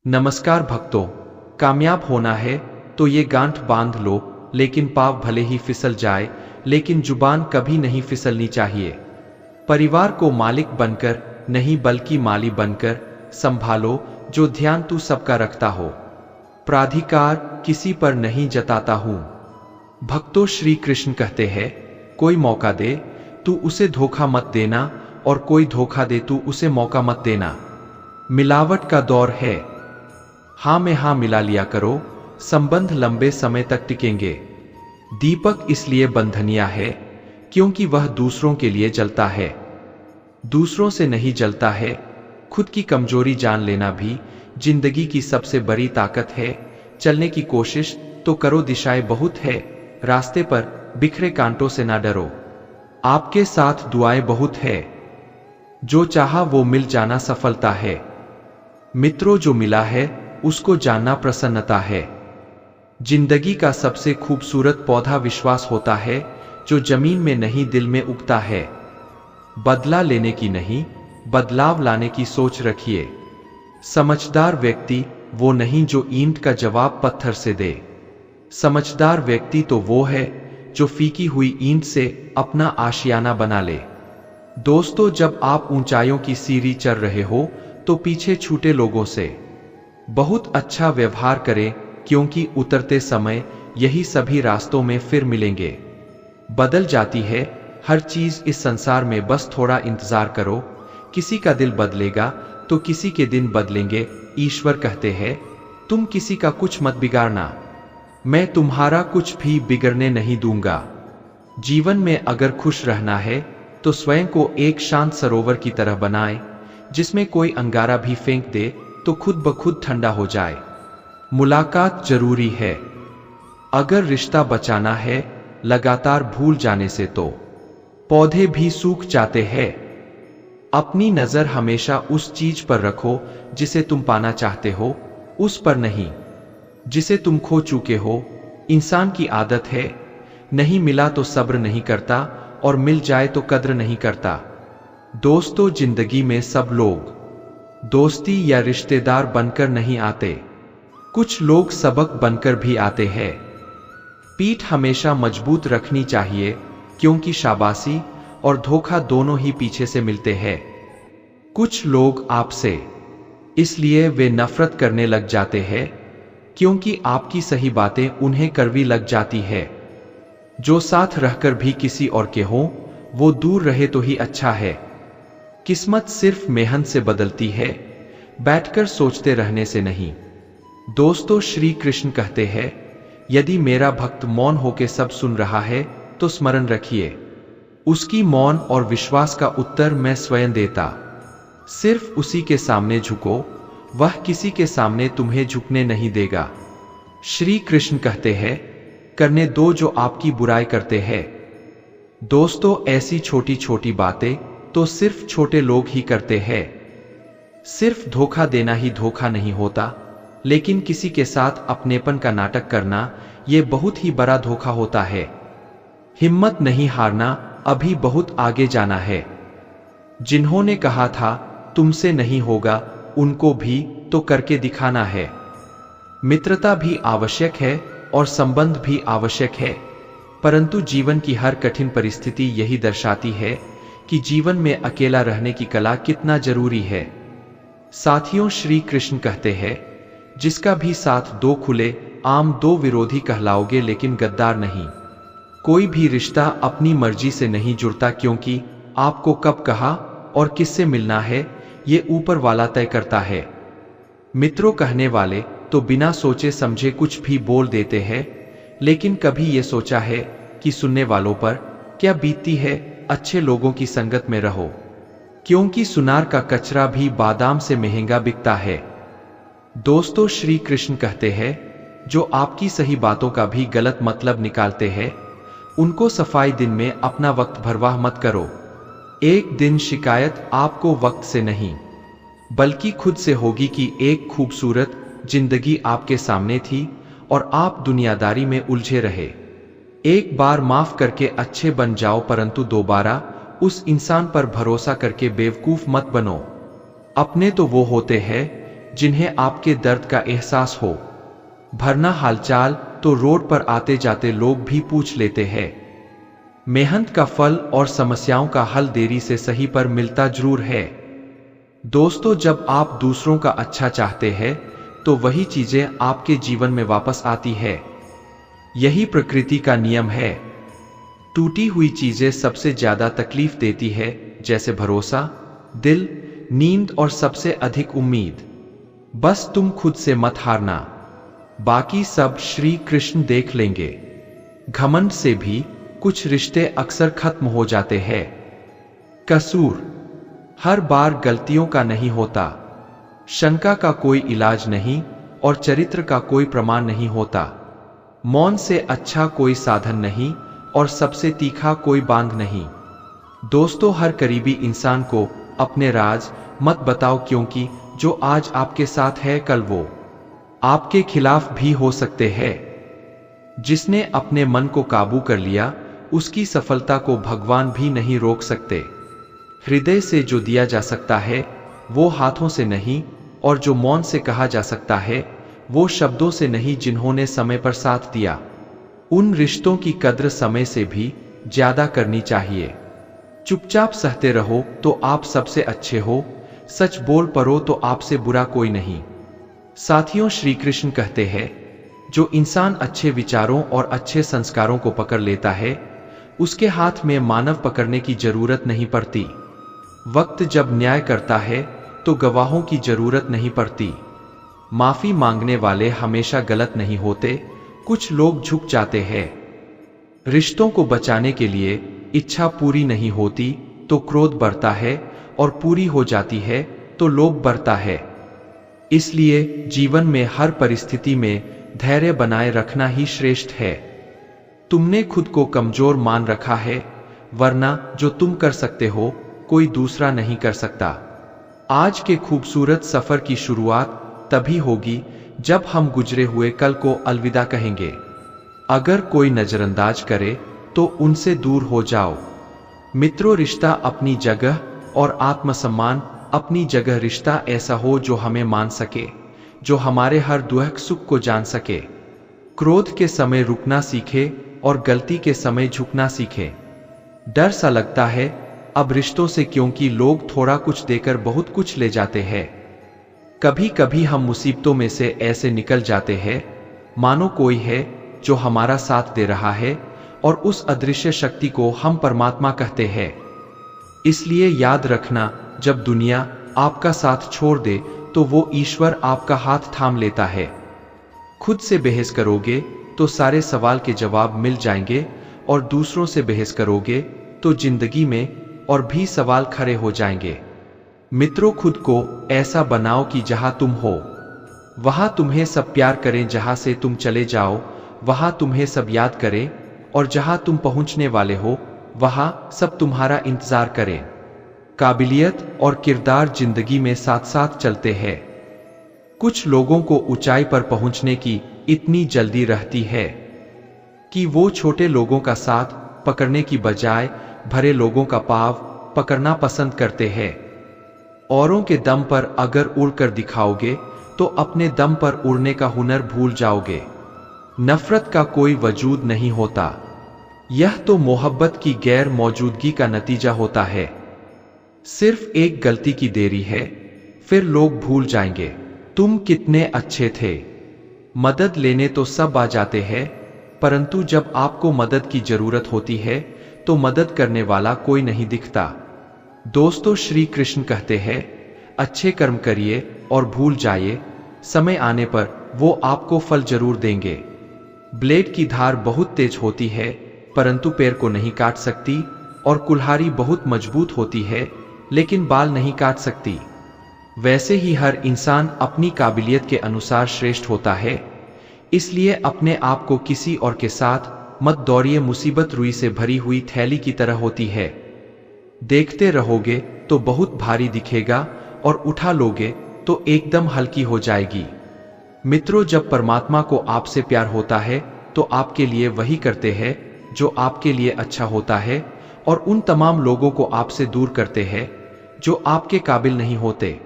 नमस्कार भक्तों, कामयाब होना है तो ये गांठ बांध लो, लेकिन पाँव भले ही फिसल जाए, लेकिन जुबान कभी नहीं फिसलनी चाहिए। परिवार को मालिक बनकर नहीं बल्कि माली बनकर संभालो, जो ध्यान तू सबका रखता हो। प्राधिकार किसी पर नहीं जताता हूं। भक्तों, श्री कृष्ण कहते हैं, कोई मौका दे तू उसे धोखा मत देना, और कोई धोखा दे तू उसे मौका मत देना। मिलावट का दौर है, हाँ में हाँ मिला लिया करो, संबंध लंबे समय तक टिकेंगे। दीपक इसलिए बंधनिया है क्योंकि वह दूसरों के लिए जलता है, दूसरों से नहीं जलता है। खुद की कमजोरी जान लेना भी जिंदगी की सबसे बड़ी ताकत है। चलने की कोशिश तो करो, दिशाएं बहुत है रास्ते पर, बिखरे कांटों से ना डरो। आपके साथ दुआएं बहुत है, जो चाहा वो मिल जाना सफलता है। मित्रों, जो मिला है उसको जानना प्रसन्नता है। जिंदगी का सबसे खूबसूरत पौधा विश्वास होता है, जो जमीन में नहीं दिल में उगता है। बदला लेने की नहीं, बदलाव लाने की सोच रखिए। समझदार व्यक्ति वो नहीं जो ईंट का जवाब पत्थर से दे। समझदार व्यक्ति तो वो है जो फीकी हुई ईंट से अपना आशियाना बना ले। दोस्तों, जब आप ऊंचाइयों की सीढ़ी चढ़ रहे हो तो पीछे छूटे लोगों से बहुत अच्छा व्यवहार करें, क्योंकि उतरते समय यही सभी रास्तों में फिर मिलेंगे। बदल जाती है हर चीज इस संसार में, बस थोड़ा इंतजार करो। किसी का दिल बदलेगा तो किसी के दिन बदलेंगे। ईश्वर कहते हैं, तुम किसी का कुछ मत बिगाड़ना, मैं तुम्हारा कुछ भी बिगड़ने नहीं दूंगा। जीवन में अगर खुश रहना है तो स्वयं को एक शांत सरोवर की तरह बनाएं, जिसमें कोई अंगारा भी फेंक दे तो खुद ब खुद ठंडा हो जाए। मुलाकात जरूरी है, अगर रिश्ता बचाना है लगातार भूल जाने से तो पौधे भी सूख जाते हैं। अपनी नजर हमेशा उस चीज पर रखो जिसे तुम पाना चाहते हो, उस पर नहीं जिसे तुम खो चुके हो। इंसान की आदत है, नहीं मिला तो सब्र नहीं करता, और मिल जाए तो कद्र नहीं करता। दोस्तों, जिंदगी में सब लोग दोस्ती या रिश्तेदार बनकर नहीं आते, कुछ लोग सबक बनकर भी आते हैं। पीठ हमेशा मजबूत रखनी चाहिए, क्योंकि शाबाशी और धोखा दोनों ही पीछे से मिलते हैं। कुछ लोग आपसे इसलिए वे नफरत करने लग जाते हैं क्योंकि आपकी सही बातें उन्हें कड़वी लग जाती है। जो साथ रहकर भी किसी और के हों, वो दूर रहे तो ही अच्छा है। किस्मत सिर्फ मेहनत से बदलती है, बैठकर सोचते रहने से नहीं। दोस्तों, श्री कृष्ण कहते हैं, यदि मेरा भक्त मौन होकर सब सुन रहा है तो स्मरण रखिए, उसकी मौन और विश्वास का उत्तर मैं स्वयं देता। सिर्फ उसी के सामने झुको, वह किसी के सामने तुम्हें झुकने नहीं देगा। श्री कृष्ण कहते हैं, करने दो जो आपकी बुराई करते हैं। दोस्तों, ऐसी छोटी छोटी बातें तो सिर्फ छोटे लोग ही करते हैं। सिर्फ धोखा देना ही धोखा नहीं होता, लेकिन किसी के साथ अपनेपन का नाटक करना, यह बहुत ही बड़ा धोखा होता है। हिम्मत नहीं हारना, अभी बहुत आगे जाना है। जिन्होंने कहा था तुमसे नहीं होगा, उनको भी तो करके दिखाना है। मित्रता भी आवश्यक है और संबंध भी आवश्यक है, परंतु जीवन की हर कठिन परिस्थिति यही दर्शाती है कि जीवन में अकेला रहने की कला कितना जरूरी है। साथियों, श्री कृष्ण कहते हैं, जिसका भी साथ दो खुले आम दो विरोधी कहलाओगे, लेकिन गद्दार नहीं। कोई भी रिश्ता अपनी मर्जी से नहीं जुड़ता, क्योंकि आपको कब कहा और किससे मिलना है ये ऊपर वाला तय करता है। मित्रों, कहने वाले तो बिना सोचे समझे कुछ भी बोल देते हैं, लेकिन कभी ये सोचा है कि सुनने वालों पर क्या बीतती है। अच्छे लोगों की संगत में रहो, क्योंकि सुनार का कचरा भी बादाम से महंगा बिकता है। दोस्तों, श्री कृष्ण कहते हैं, जो आपकी सही बातों का भी गलत मतलब निकालते हैं, उनको सफाई दिन में अपना वक्त बर्बाद मत करो। एक दिन शिकायत आपको वक्त से नहीं बल्कि खुद से होगी कि एक खूबसूरत जिंदगी आपके सामने थी और आप दुनियादारी में उलझे रहे। एक बार माफ करके अच्छे बन जाओ, परंतु दोबारा उस इंसान पर भरोसा करके बेवकूफ मत बनो। अपने तो वो होते हैं जिन्हें आपके दर्द का एहसास हो। भरना हालचाल तो रोड पर आते जाते लोग भी पूछ लेते हैं। मेहनत का फल और समस्याओं का हल देरी से सही पर मिलता जरूर है। दोस्तों, जब आप दूसरों का अच्छा चाहते हैं तो वही चीजें आपके जीवन में वापस आती है। यही प्रकृति का नियम है। टूटी हुई चीजें सबसे ज्यादा तकलीफ देती है, जैसे भरोसा, दिल, नींद और सबसे अधिक उम्मीद। बस तुम खुद से मत हारना, बाकी सब श्री कृष्ण देख लेंगे। घमंड से भी कुछ रिश्ते अक्सर खत्म हो जाते हैं। कसूर हर बार गलतियों का नहीं होता, शंका का कोई इलाज नहीं और चरित्र का कोई प्रमाण नहीं होता। मौन से अच्छा कोई साधन नहीं और सबसे तीखा कोई बांध नहीं। दोस्तों, हर करीबी इंसान को अपने राज मत बताओ, क्योंकि जो आज आपके साथ है कल वो आपके खिलाफ भी हो सकते हैं। जिसने अपने मन को काबू कर लिया उसकी सफलता को भगवान भी नहीं रोक सकते। हृदय से जो दिया जा सकता है वो हाथों से नहीं, और जो मौन से कहा जा सकता है वो शब्दों से नहीं जिन्होंने समय पर साथ दिया। उन रिश्तों की कद्र समय से भी ज्यादा करनी चाहिए। चुपचाप सहते रहो तो आप सबसे अच्छे हो, सच बोल पड़ो तो आपसे बुरा कोई नहीं। साथियों, श्री कृष्ण कहते हैं, जो इंसान अच्छे विचारों और अच्छे संस्कारों को पकड़ लेता है उसके हाथ में मानव पकड़ने की जरूरत नहीं पड़ती। वक्त जब न्याय करता है तो गवाहों की जरूरत नहीं पड़ती। माफी मांगने वाले हमेशा गलत नहीं होते, कुछ लोग झुक जाते हैं। रिश्तों को बचाने के लिए इच्छा पूरी नहीं होती तो क्रोध बढ़ता है, और पूरी हो जाती है तो लोभ बढ़ता है। इसलिए जीवन में हर परिस्थिति में धैर्य बनाए रखना ही श्रेष्ठ है। तुमने खुद को कमजोर मान रखा है, वरना जो तुम कर सकते हो कोई दूसरा नहीं कर सकता। आज के खूबसूरत सफर की शुरुआत तभी होगी जब हम गुजरे हुए कल को अलविदा कहेंगे। अगर कोई नजरअंदाज करे तो उनसे दूर हो जाओ। मित्रों, रिश्ता अपनी जगह और आत्मसम्मान अपनी जगह। रिश्ता ऐसा हो जो हमें मान सके, जो हमारे हर दुख सुख को जान सके। क्रोध के समय रुकना सीखे और गलती के समय झुकना सीखे। डर सा लगता है अब रिश्तों से, क्योंकि लोग थोड़ा कुछ देकर बहुत कुछ ले जाते हैं। कभी कभी हम मुसीबतों में से ऐसे निकल जाते हैं मानो कोई है जो हमारा साथ दे रहा है, और उस अदृश्य शक्ति को हम परमात्मा कहते हैं। इसलिए याद रखना, जब दुनिया आपका साथ छोड़ दे तो वो ईश्वर आपका हाथ थाम लेता है। खुद से बहस करोगे तो सारे सवाल के जवाब मिल जाएंगे, और दूसरों से बहस करोगे तो जिंदगी में और भी सवाल खड़े हो जाएंगे। मित्रों, खुद को ऐसा बनाओ कि जहां तुम हो वहां तुम्हें सब प्यार करें, जहां से तुम चले जाओ वहां तुम्हें सब याद करें, और जहां तुम पहुंचने वाले हो वहां सब तुम्हारा इंतजार करें। काबिलियत और किरदार जिंदगी में साथ साथ चलते हैं। कुछ लोगों को ऊंचाई पर पहुंचने की इतनी जल्दी रहती है कि वो छोटे लोगों का साथ पकड़ने की बजाय भरे लोगों का पाँव पकड़ना पसंद करते हैं। औरों के दम पर अगर उड़कर दिखाओगे तो अपने दम पर उड़ने का हुनर भूल जाओगे। नफरत का कोई वजूद नहीं होता, यह तो मोहब्बत की गैर मौजूदगी का नतीजा होता है। सिर्फ एक गलती की देरी है, फिर लोग भूल जाएंगे तुम कितने अच्छे थे। मदद लेने तो सब आ जाते हैं, परंतु जब आपको मदद की जरूरत होती है तो मदद करने वाला कोई नहीं दिखता। दोस्तों, श्री कृष्ण कहते हैं, अच्छे कर्म करिए और भूल जाइए, समय आने पर वो आपको फल जरूर देंगे। ब्लेड की धार बहुत तेज होती है परंतु पैर को नहीं काट सकती, और कुल्हाड़ी बहुत मजबूत होती है लेकिन बाल नहीं काट सकती। वैसे ही हर इंसान अपनी काबिलियत के अनुसार श्रेष्ठ होता है। इसलिए अपने आप को किसी और के साथ मत दौड़िए, मुसीबत रुई से भरी हुई थैली की तरह होती है। देखते रहोगे तो बहुत भारी दिखेगा, और उठा लोगे तो एकदम हल्की हो जाएगी। मित्रों, जब परमात्मा को आपसे प्यार होता है तो आपके लिए वही करते हैं जो आपके लिए अच्छा होता है, और उन तमाम लोगों को आपसे दूर करते हैं जो आपके काबिल नहीं होते।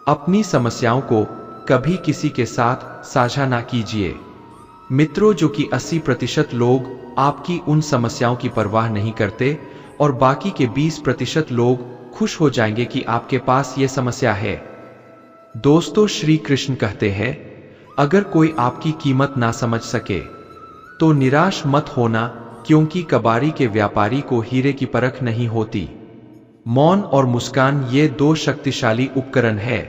अपनी समस्याओं को कभी किसी के साथ साझा ना कीजिए। मित्रों, जो कि 80% लोग आपकी उन समस्याओं की परवाह नहीं करते और बाकी के 20% लोग खुश हो जाएंगे कि आपके पास ये समस्या है। दोस्तों, श्री कृष्ण कहते हैं, अगर कोई आपकी कीमत ना समझ सके तो निराश मत होना, क्योंकि कबाड़ी के व्यापारी को हीरे की परख नहीं होती। मौन और मुस्कान ये दो शक्तिशाली उपकरण है।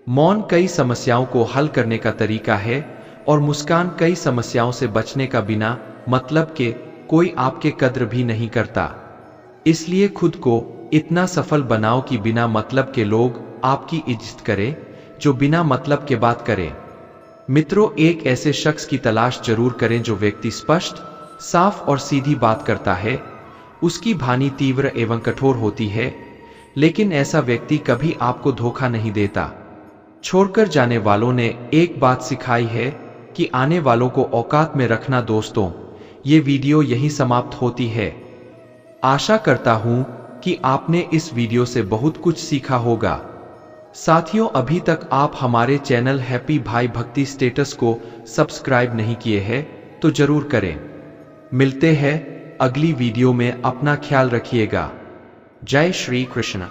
मौन कई समस्याओं को हल करने का तरीका है और मुस्कान कई समस्याओं से बचने का। बिना मतलब के कोई आपके कद्र भी नहीं करता। इसलिए खुद को इतना सफल बनाओ कि बिना मतलब के लोग आपकी इज्जत करें, जो बिना मतलब के बात करें। मित्रों, एक ऐसे शख्स की तलाश जरूर करें जो व्यक्ति स्पष्ट, साफ और सीधी बात करता है। उसकी वाणी तीव्र एवं कठोर होती है, लेकिन ऐसा व्यक्ति कभी आपको धोखा नहीं देता। छोड़कर जाने वालों ने एक बात सिखाई है कि आने वालों को औकात में रखना। दोस्तों, ये वीडियो यहीं समाप्त होती है। आशा करता हूं कि आपने इस वीडियो से बहुत कुछ सीखा होगा। साथियों, अभी तक आप हमारे चैनल हैप्पी भाई भक्ति स्टेटस को सब्सक्राइब नहीं किए हैं तो जरूर करें। मिलते हैं अगली वीडियो में। अपना ख्याल रखिएगा। जय श्री कृष्ण।